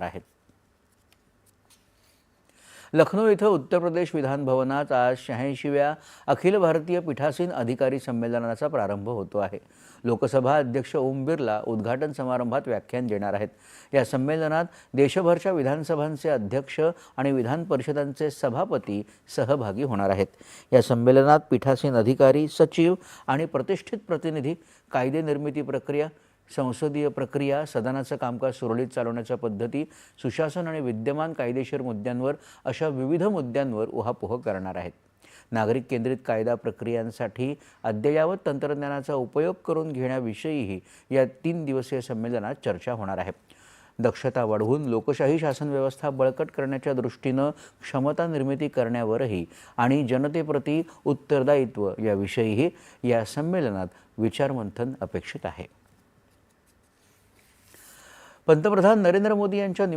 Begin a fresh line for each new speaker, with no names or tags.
आहेत। लखनौ इथं उत्तर प्रदेश विधान भवनात आज 86व्या अखिल भारतीय पीठासीन अधिकारी संमेलनाचा प्रारंभ होतो आहे। लोकसभा अध्यक्ष ओम बिर्ला उद्घाटन समारंभात व्याख्यान देणार आहेत। या संमेलनात देशभरच्या विधानसभांचे अध्यक्ष आणि विधान परिषदांचे सभापती सहभागी होणार आहेत। या संमेलनात पीठासीन अधिकारी, सचिव आणि प्रतिष्ठित प्रतिनिधी कायदे निर्मिती प्रक्रिया, संसदीय प्रक्रिया, सदनाचं कामकाज सुरळीत चालवण्याच्या पद्धती, सुशासन आणि विद्यमान कायदेशीर मुद्द्यांवर अशा विविध मुद्द्यांवर उहापोह करणार आहेत। नागरिक केंद्रित कायदा प्रक्रियांसाठी अद्ययावत तंत्रज्ञानाचा उपयोग करून घेण्याविषयीही या 3 दिवसीय संमेलनात चर्चा होणार आहे। दक्षता वाढवून लोकशाही शासन व्यवस्था बळकट करण्याच्या दृष्टीनं क्षमता निर्मिती करण्यावरही आणि जनतेप्रती उत्तरदायित्व याविषयीही या संमेलनात विचारमंथन अपेक्षित आहे। पंतप्रधान नरेंद्र मोदी यांच्या